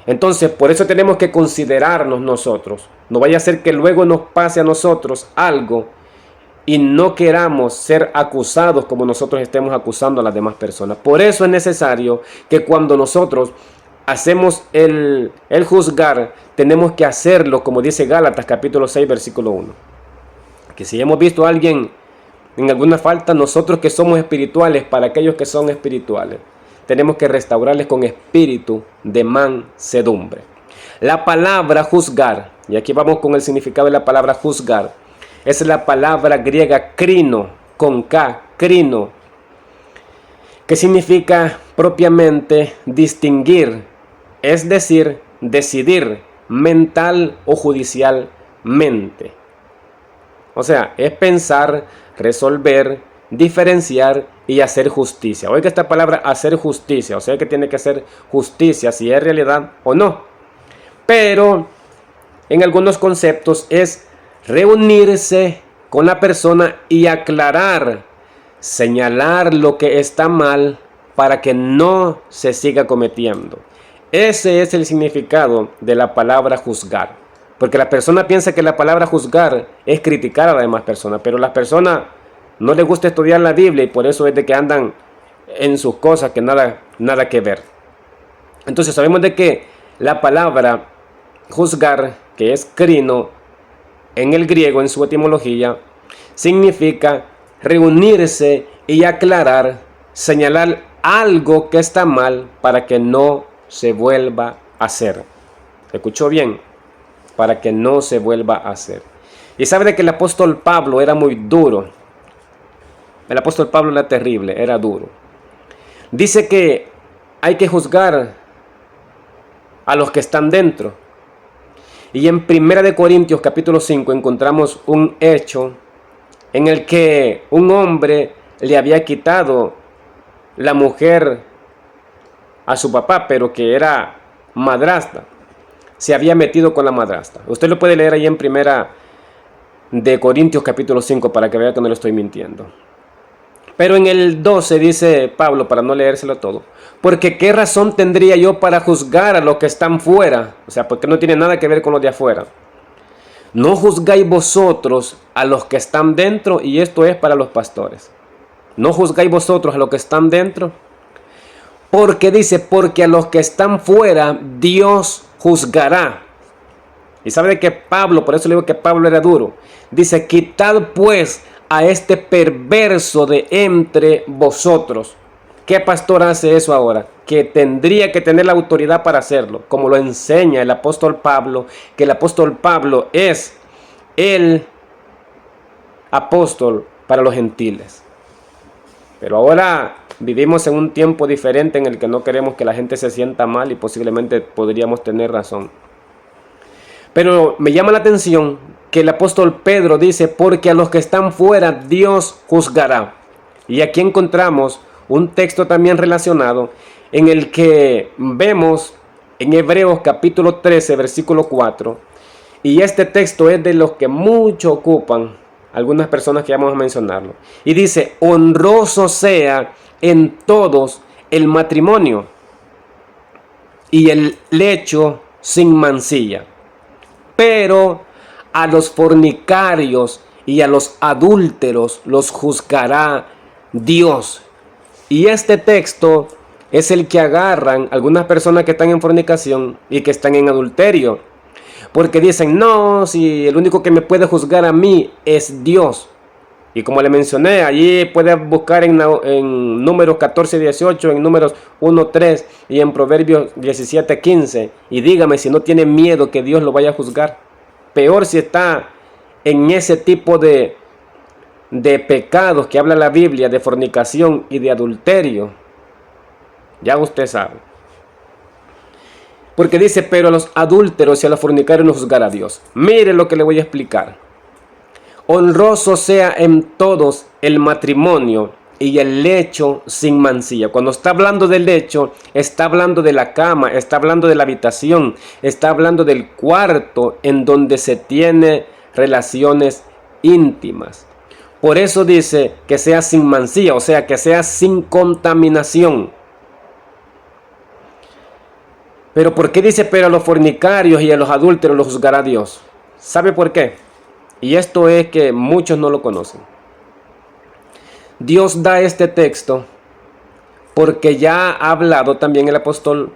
Entonces, por eso tenemos que considerarnos nosotros. No vaya a ser que luego nos pase a nosotros algo y no queramos ser acusados como nosotros estemos acusando a las demás personas. Por eso es necesario que cuando nosotros hacemos el juzgar, tenemos que hacerlo como dice Gálatas capítulo 6 versículo 1. Que si hemos visto a alguien en alguna falta, nosotros que somos espirituales, para aquellos que son espirituales, tenemos que restaurarles con espíritu de mansedumbre. La palabra juzgar, y aquí vamos con el significado de la palabra juzgar, es la palabra griega krino, con K, krino, que significa propiamente distinguir, es decir, decidir mental o judicialmente. O sea, es pensar, resolver, diferenciar y hacer justicia. Oiga esta palabra, hacer justicia, o sea que tiene que hacer justicia si es realidad o no. Pero en algunos conceptos es reunirse con la persona y aclarar, señalar lo que está mal para que no se siga cometiendo. Ese es el significado de la palabra juzgar. Porque la persona piensa que la palabra juzgar es criticar a las demás personas, pero a las personas no les gusta estudiar la Biblia y por eso es de que andan en sus cosas que nada que ver. Entonces sabemos de que la palabra juzgar, que es krino, en el griego, en su etimología, significa reunirse y aclarar, señalar algo que está mal para que no se vuelva a hacer. ¿Escuchó bien? Para que no se vuelva a hacer. Y sabe de que el apóstol Pablo era muy duro. El apóstol Pablo era terrible, era duro. Dice que hay que juzgar a los que están dentro. Y en 1 Corintios capítulo 5 encontramos un hecho en el que un hombre le había quitado la mujer a su papá, pero que era madrastra. Se había metido con la madrastra. Usted lo puede leer ahí en 1 Corintios capítulo 5 para que vea que no le estoy mintiendo. Pero en el 12 dice Pablo, para no leérselo todo, porque qué razón tendría yo para juzgar a los que están fuera, o sea, porque no tiene nada que ver con los de afuera. No juzgáis vosotros a los que están dentro, y esto es para los pastores. No juzgáis vosotros a los que están dentro, porque dice, porque a los que están fuera Dios juzgará. Y sabe que Pablo, por eso le digo que Pablo era duro, dice, quitad pues a este perverso de entre vosotros. ¿Qué pastor hace eso ahora? Que tendría que tener la autoridad para hacerlo, como lo enseña el apóstol Pablo, que el apóstol Pablo es el apóstol para los gentiles. Pero ahora vivimos en un tiempo diferente en el que no queremos que la gente se sienta mal y posiblemente podríamos tener razón. Pero me llama la atención que el apóstol Pedro dice, porque a los que están fuera Dios juzgará. Y aquí encontramos un texto también relacionado en el que vemos en Hebreos capítulo 13 versículo 4. Y este texto es de los que mucho ocupan algunas personas que ya vamos a mencionarlo. Y dice, honroso sea en todos el matrimonio y el lecho sin mancilla. Pero a los fornicarios y a los adúlteros los juzgará Dios. Y este texto es el que agarran algunas personas que están en fornicación y que están en adulterio. Porque dicen, no, si el único que me puede juzgar a mí es Dios. Y como le mencioné, allí puede buscar en números 14:18, en números 1:3 y en Proverbios 17:15. Y dígame si no tiene miedo que Dios lo vaya a juzgar. Peor si está en ese tipo de pecados que habla la Biblia, de fornicación y de adulterio. Ya usted sabe. Porque dice, pero a los adúlteros y a los fornicarios no juzgará a Dios. Mire lo que le voy a explicar. Honroso sea en todos el matrimonio y el lecho sin mancilla. Cuando está hablando del lecho, está hablando de la cama, está hablando de la habitación, está hablando del cuarto en donde se tiene relaciones íntimas. Por eso dice que sea sin mancilla, o sea, que sea sin contaminación. Pero ¿por qué dice, pero a los fornicarios y a los adúlteros los juzgará Dios? ¿Sabe por qué? Y esto es que muchos no lo conocen. Dios da este texto porque ya ha hablado también el apóstol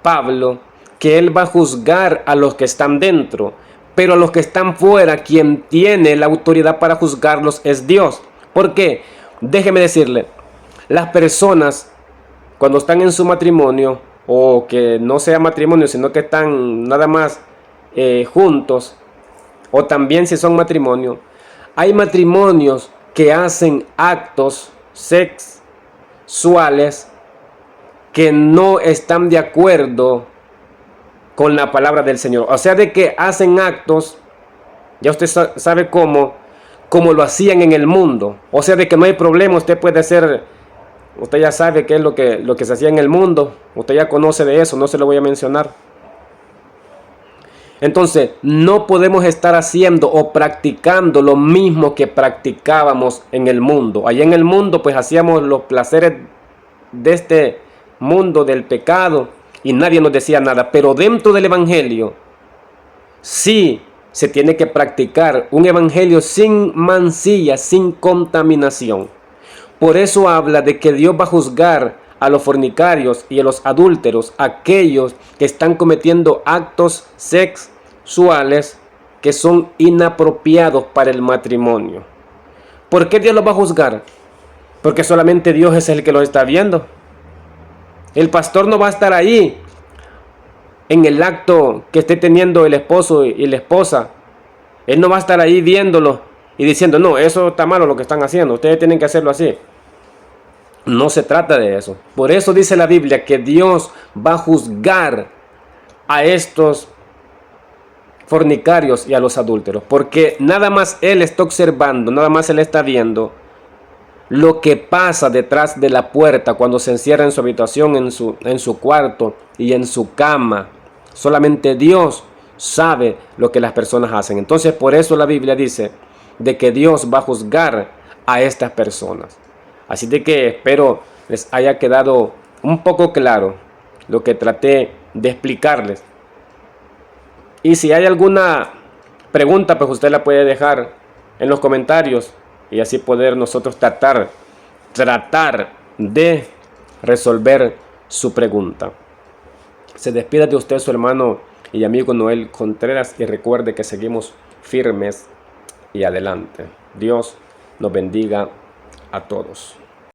Pablo que él va a juzgar a los que están dentro, pero a los que están fuera, quien tiene la autoridad para juzgarlos es Dios. ¿Por qué? Déjeme decirle, las personas cuando están en su matrimonio, o que no sea matrimonio, sino que están nada más juntos, o también si son matrimonio, hay matrimonios que hacen actos sexuales que no están de acuerdo con la palabra del Señor. O sea, de que hacen actos, ya usted sabe cómo lo hacían en el mundo. O sea, de que no hay problema, usted puede hacer, usted ya sabe qué es lo que se hacía en el mundo, usted ya conoce de eso, no se lo voy a mencionar. Entonces, no podemos estar haciendo o practicando lo mismo que practicábamos en el mundo. Allá en el mundo, pues hacíamos los placeres de este mundo del pecado y nadie nos decía nada. Pero dentro del evangelio, sí se tiene que practicar un evangelio sin mancilla, sin contaminación. Por eso habla de que Dios va a juzgar a los fornicarios y a los adúlteros, aquellos que están cometiendo actos sexuales que son inapropiados para el matrimonio. ¿Por qué Dios los va a juzgar? Porque solamente Dios es el que los está viendo. El pastor no va a estar ahí en el acto que esté teniendo el esposo y la esposa. Él no va a estar ahí viéndolo y diciendo, no, eso está malo lo que están haciendo, ustedes tienen que hacerlo así. No se trata de eso. Por eso dice la Biblia que Dios va a juzgar a estos fornicarios y a los adúlteros. Porque nada más Él está observando, nada más Él está viendo lo que pasa detrás de la puerta cuando se encierra en su habitación, en su cuarto y en su cama. Solamente Dios sabe lo que las personas hacen. Entonces por eso la Biblia dice de que Dios va a juzgar a estas personas. Así de que espero les haya quedado un poco claro lo que traté de explicarles. Y si hay alguna pregunta, pues usted la puede dejar en los comentarios y así poder nosotros tratar de resolver su pregunta. Se despide de usted su hermano y amigo Noel Contreras y recuerde que seguimos firmes y adelante. Dios nos bendiga a todos.